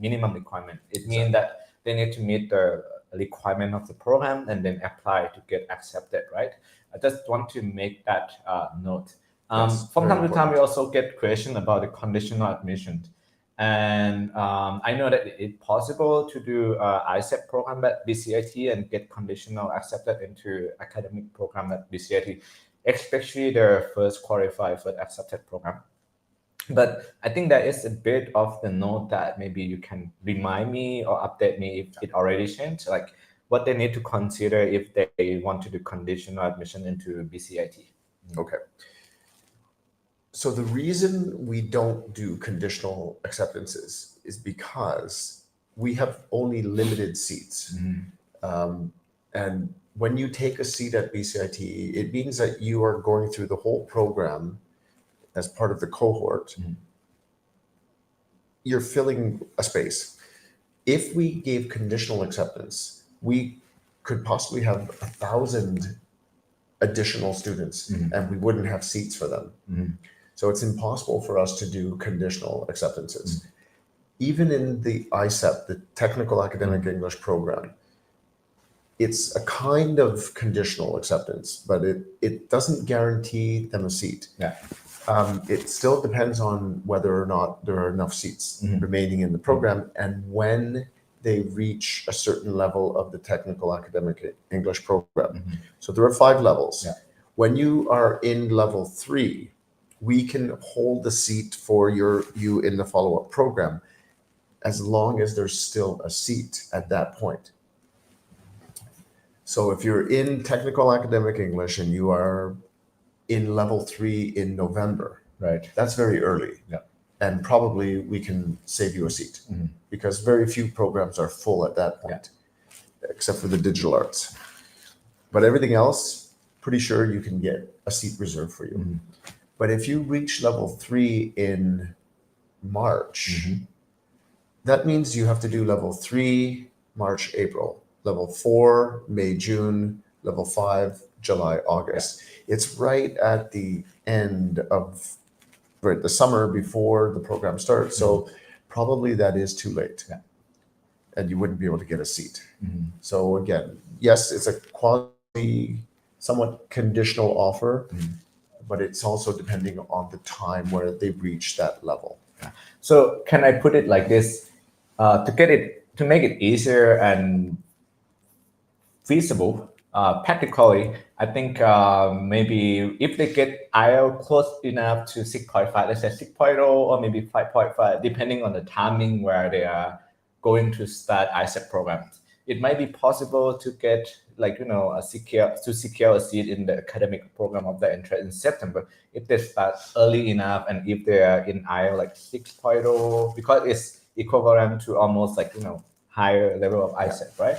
minimum requirement. It means that they need to meet the requirement of the program and then apply to get accepted, right? I just want to make that note. From time to time, we also get questions about the conditional admission. And I know that it's possible to do ISEP program at Bcit and get conditional accepted into academic program at Bcit, especially the first qualified first accepted program. But I think there is a bit of the note that maybe you can remind me or update me if it already changed, like what they need to consider if they want to do conditional admission into Bcit. Okay. So the reason we don't do conditional acceptances is because we have only limited seats. And when you take a seat at Bcit, it means that you are going through the whole program as part of the cohort. You're filling a space. If we gave conditional acceptance, we could possibly have 1,000 additional students and we wouldn't have seats for them. So it's impossible for us to do conditional acceptances. Even in the ISEP, the Technical Academic English program, it's a kind of conditional acceptance, but it doesn't guarantee them a seat. Yeah. It still depends on whether or not there are enough seats remaining in the program and when they reach a certain level of the technical academic English program. So there are 5 levels. Yeah. When you are in level 3, we can hold the seat for you in the follow-up program as long as there's still a seat at that point. So if you're in technical academic English and you are in level 3 in November, right, that's very early. Yeah. And probably we can save you a seat because very few programs are full at that point, except for the digital arts. But everything else, pretty sure you can get a seat reserved for you. But if you reach level 3 in March, that means you have to do level 3, March, April, level 4, May, June, level 5, July, August. It's right at the end of the summer before the program starts. So probably that is too late. Yeah. And you wouldn't be able to get a seat. So again, yes, it's a quasi, somewhat conditional offer, but it's also depending on the time where they reach that level. So can I put it like this? To make it easier and feasible, practically, I think maybe if they get IELTS close enough to 6.5, let's say 6.0 or maybe 5.5, depending on the timing where they are going to start ISEP programs, it might be possible to get secure a seat in the academic program of the entrance in September if they start early enough and if they are in IELTS like 6.0, because it's equivalent to almost higher level of ISEP, right?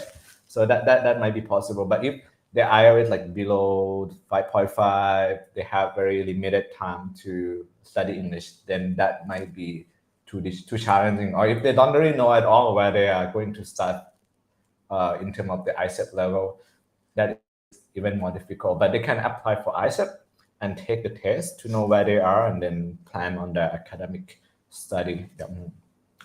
So that might be possible. But if the IELTS is like below 5.5, they have very limited time to study English, then that might be too challenging. Or if they don't really know at all where they are going to start in terms of the ISEP level, that is even more difficult. But they can apply for ISEP and take the test to know where they are and then plan on their academic study.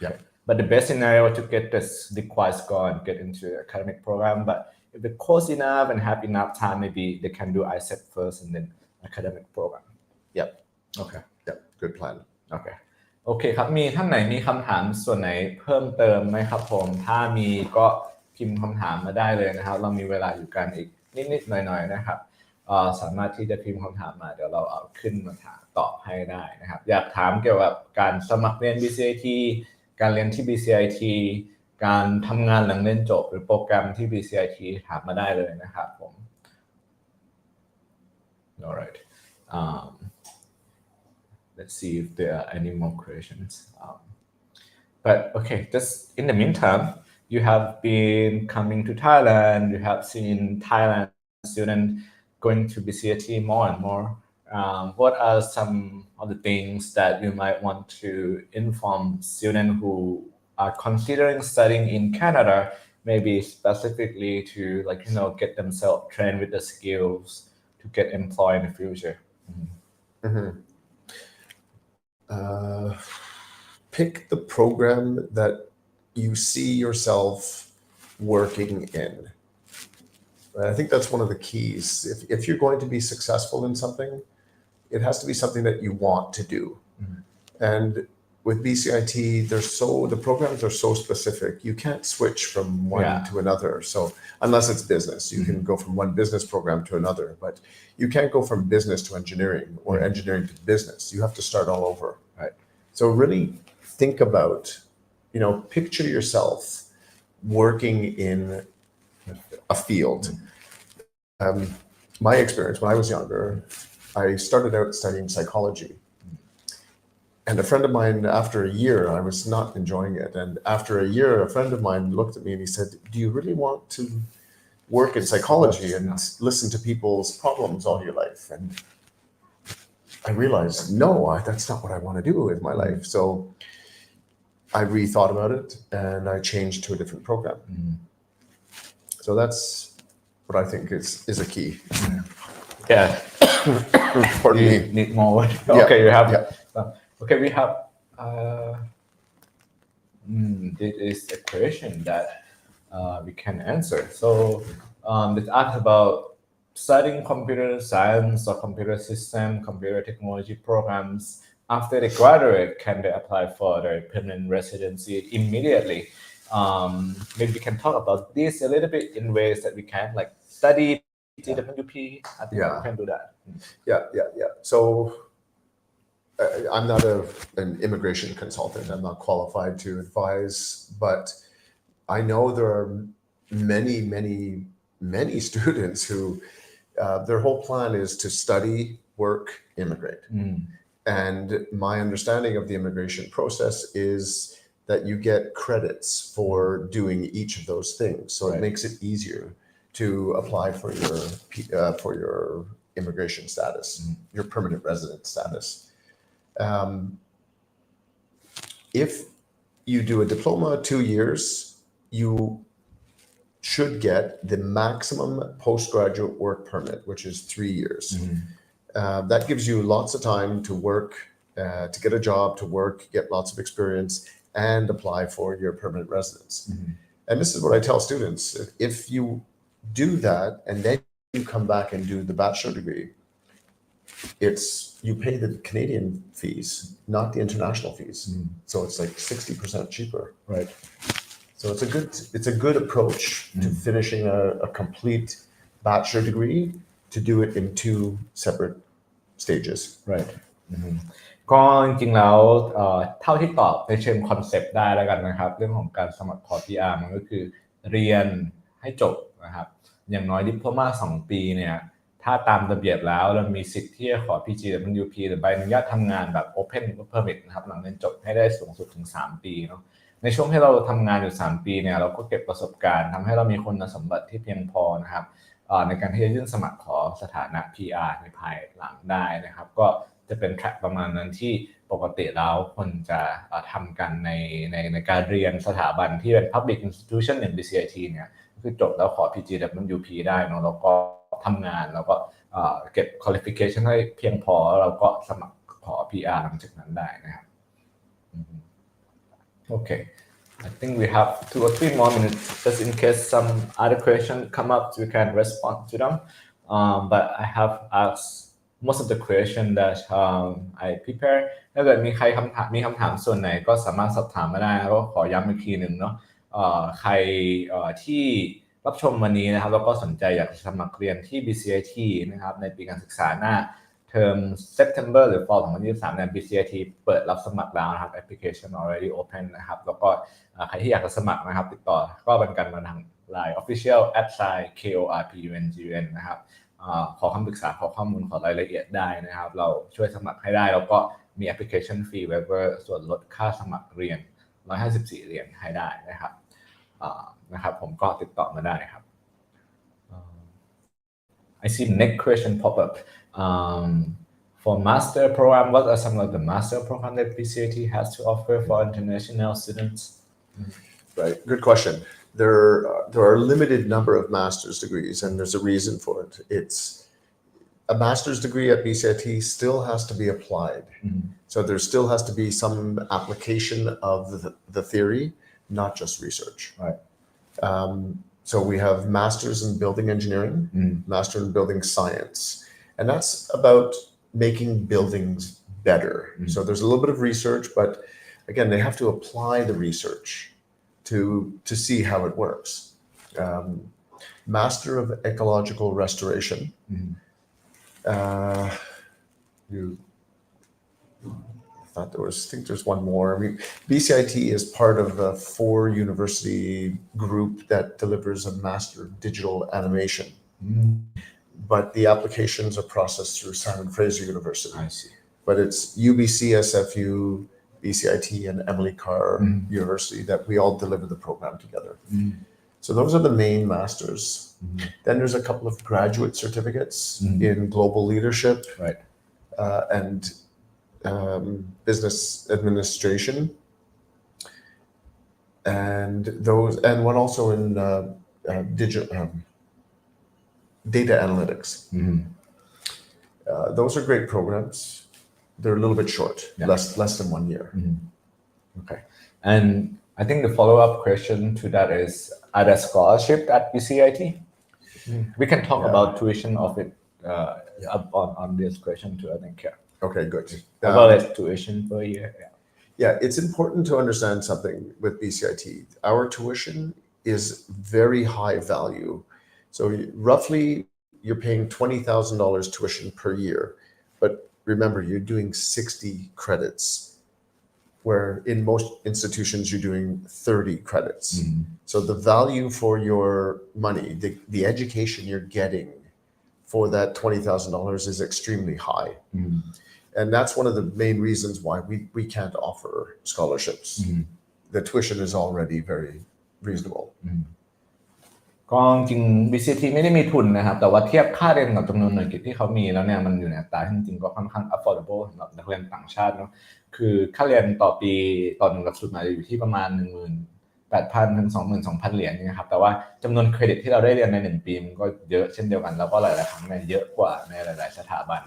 Yeah. But the best scenario to get this required score and get into the academic program. But if they're close enough and have enough time, maybe they can do ISEP first and then academic program. Yep. Okay. Yep. Good plan. Okay. โอเคครับมีท่านไหนมีคำถามส่วนไหนเพิ่มเติมไหมครับผมถ้ามีก็พิมพ์คำถามมาได้เลยนะครับเรามีเวลาอยู่กันอีกนิดๆหน่อยๆนะครับสามารถที่จะพิมพ์คำถามมาเดี๋ยวเราเอาขึ้นมาถามตอบให้ได้นะครับอยากถามเกี่ยวกับการสมัครเรียน BCIT การเรียนที่ BCIT การทำงานหลังเรียนจบหรือโปรแกรมที่ BCIT ถามมาได้เลยนะครับผม Alright. Let's see if there are any more questions. But okay, just in the meantime, you have been coming to Thailand. You have seen Thailand students going to BCIT more and more. What are some of the things that you might want to inform students who are considering studying in Canada, maybe specifically to get themselves trained with the skills to get employed in the future? Pick the program that you see yourself working in. I think that's one of the keys. If you're going to be successful in something, it has to be something that you want to do. And with BCIT, the programs are so specific. You can't switch from one to another. So unless it's business, you can go from one business program to another, but you can't go from business to engineering or engineering to business. You have to start all over. Right. So really think about, picture yourself working in a field. My experience when I was younger, I started out studying psychology. And a friend of mine, after a year, I was not enjoying it. And after a year, a friend of mine looked at me and he said, "Do you really want to work in psychology and listen to people's problems all your life?" And I realized, no, that's not what I want to do with my life. So I rethought about it and I changed to a different program. So that's what I think is a key. Yeah. For me. Need more. Okay, you have. Yeah. Okay, we have. This is a question that we can answer. So that asks about studying computer science or computer system, computer technology programs. After they graduate, can they apply for their permanent residency immediately? Maybe we can talk about this a little bit in ways that we can like study GWP. I think we can do that. Yeah. So I'm not an immigration consultant. I'm not qualified to advise, but I know there are many students who their whole plan is to study, work, immigrate. And my understanding of the immigration process is that you get credits for doing each of those things. So it makes it easier to apply for your immigration status, your permanent resident status. If you do a diploma 2 years, you should get the maximum postgraduate work permit, which is 3 years. That gives you lots of time to work, to get a job, to work, get lots of experience, and apply for your permanent residence. And this is what I tell students. If you do that, and then you come back and do the bachelor degree, you pay the Canadian fees, not the international fees. So it's like 60% cheaper. Right. So it's a good approach to finishing a complete bachelor degree, to do it in 2 separate stages. Right. ก็จริงๆแล้วเท่าที่ตอบในเชิงคอนเซปต์ได้แล้วกันนะครับเรื่องของการสมัครขอ PR มันก็คือเรียนให้จบนะครับอย่างน้อยดิโพลมา2 ปีเนี่ยถ้าตามระเบียบแล้วเรามีสิทธิ์ที่จะขอ PGWP หรือใบอนุญาตทำงานแบบ Open Permit นะครับหลังเรียนจบให้ได้สูงสุดถึง3 ปีเนาะในช่วงที่เราทำงานอยู่3 ปีเนี่ยเราก็เก็บประสบการณ์ทำให้เรามีคุณสมบัติที่เพียงพอนะครับในการที่จะยื่นสมัครขอสถานะ PR ในภายหลังได้นะครับก็จะเป็นแทร็กประมาณนั้นที่ปกติแล้วคนจะทำกันในการเรียนสถาบันที่เป็น Public Institution อย่าง Bcit เนี่ยคือจบแล้วขอ PGWP ได้เนาะแล้วก็ทำงานแล้วก็เก็บ qualification ให้เพียงพอแล้วเราก็สมัครขอ PR หลังจากนั้นได้นะครับOkay. I think we have 2 or 3 more minutes just in case some other questions come up, we can respond to them. But I have asked most of the questions that I prepared. ถ้าเกิดมีคำถามส่วนไหนก็สามารถสอบถามมาได้แล้วก็ขอย้ำอีกทีหนึ่งเนาะใครที่รับชมวันนี้นะครับแล้วก็สนใจอยากสมัครเรียนที่ Bcit นะครับในปีการศึกษาหน้าเทอม September หรือ Fall 2023เนี่ย Bcit เปิดรับสมัครแล้วนะครับ application already open นะครับแล้วก็ใครที่อยากจะสมัครนะครับติดต่อก็เป็นกันมาทาง Line Official @KORPUNGUN นะครับขอคำปรึกษาขอข้อมูลขอรายละเอียดได้นะครับเราช่วยสมัครให้ได้แล้วก็มี application fee waiver ส่วนลดค่าสมัครเรียน154 เหรียญให้ได้นะครับผมก็ติดต่อมาได้ครับ I see next question pop up. For master program, what are some of the master program that Bcit has to offer for international students? Right, good question. There are a limited number of master's degrees, and there's a reason for it. It's a master's degree at Bcit still has to be applied. So there still has to be some application of the theory, not just research. Right. So we have masters in building engineering, master in building science, and that's about making buildings better. So there's a little bit of research, but again, they have to apply the research to see how it works. Master of Ecological Restoration. I think there's one more. I mean, Bcit is part of a 4-university group that delivers a Master of Digital Animation. But the applications are processed through Simon Fraser University. I see. But it's UBC, SFU, Bcit, and Emily Carr University that we all deliver the program together. So those are the main masters. Then there's a couple of graduate certificates in global leadership, right, and business administration, and one also in data analytics. Those are great programs. They're a little bit short, less than 1 year. Okay, and I think the follow-up question to that is, are there scholarships at Bcit? We can talk Yeah. about tuition of it on this question too, I think. Yeah. Okay, good. As well as tuition per year. Yeah, it's important to understand something with BCIT. Our tuition is very high value. So roughly you're paying $20,000 tuition per year. But remember, you're doing 60 credits, where in most institutions you're doing 30 credits. So the value for your money, the education you're getting for that $20,000 is extremely high. And that's one of the main reasons why we can't offer scholarships. The tuition is already very reasonable. ก็จริง BCT ไม่ได้มีทุนนะครับแต่ว่าเทียบค่าเรียนกับจำนวนหน่วยกิตที่เขามีแล้วเนี่ยมันอยู่ในอัตราที่จริงก็ค่อนข้าง affordable สำหรับนักเรียนต่างชาติเนาะคือค่าเรียนต่อปีต่อหนึ่งหลักสูตรอยู่ที่ประมาณ 18,000 ถึง 22,000 เหรียญนะครับแต่ว่าจำนวนเครดิตที่เราได้เรียนใน1ปีมันก็เยอะเช่นเดียวกันแล้วก็หลายๆครั้งเนี่ยเยอะกว่าในหลายๆสถาบัน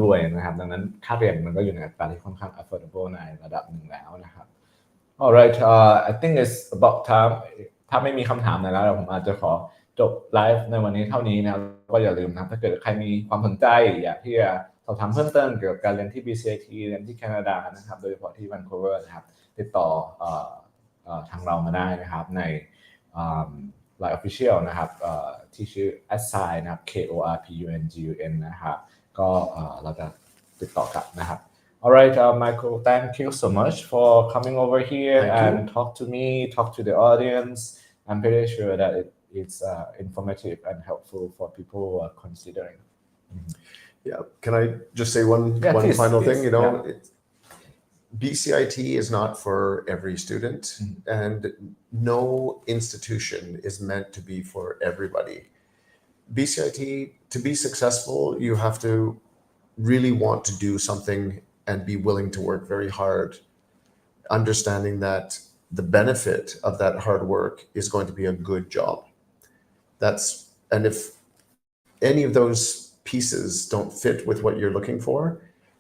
ด้วยนะครับดังนั้นค่าเรียนมันก็อยู่ในอัตราที่ค่อนข้าง affordable ในระดับหนึ่งแล้วนะครับ Alright I think it's about time ถ้าไม่มีคำถามไหนแล้วผมอาจจะขอจบไลฟ์ในวันนี้เท่านี้นะครับก็อย่าลืมนะครับถ้าเกิดใครมีความสนใจอยากที่จะสอบถามเพิ่มเติมเกี่ยวกับการเรียนที่ Bcit เรียนที่แคนาดานะครับโดยเฉพาะที่ Vancouver นะครับติดต่อทางเรามาได้นะครับใน Line Official นะครับที่ชื่อ assign นะครับ KORPUNGUN นะครับก็เราจะติดต่อกลับนะครับ Alright Michael thank you so much for coming over here and talk to me talk to the audience I'm pretty sure that it's informative and helpful for people who are considering. Yeah, can I just say one final thing? You know, BCIT is not for every student, and no institution is meant to be for everybody. BCIT, to be successful, you have to really want to do something and be willing to work very hard, understanding that the benefit of that hard work is going to be a good job. And if any of those pieces don't fit with what you're looking for,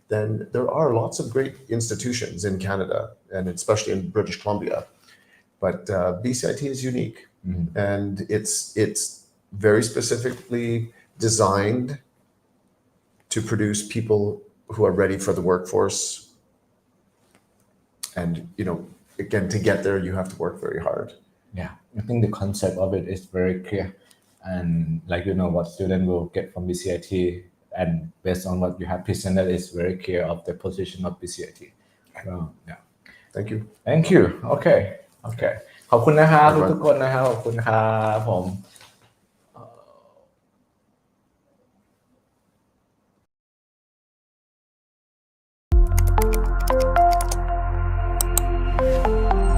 then there are lots of great institutions in Canada and especially in British Columbia. But BCIT is unique, and it's very specifically designed to produce people who are ready for the workforce. And you know, again, to get there, you have to work very hard. Yeah, I think the concept of it is very clear, and like you know what student will get from BCIT, and based on what you have presented, is very clear of the position of BCIT. So, yeah. Thank you. Thank you. Okay. ขอบคุณนะครับทุกคนนะครับขอบคุณครับผม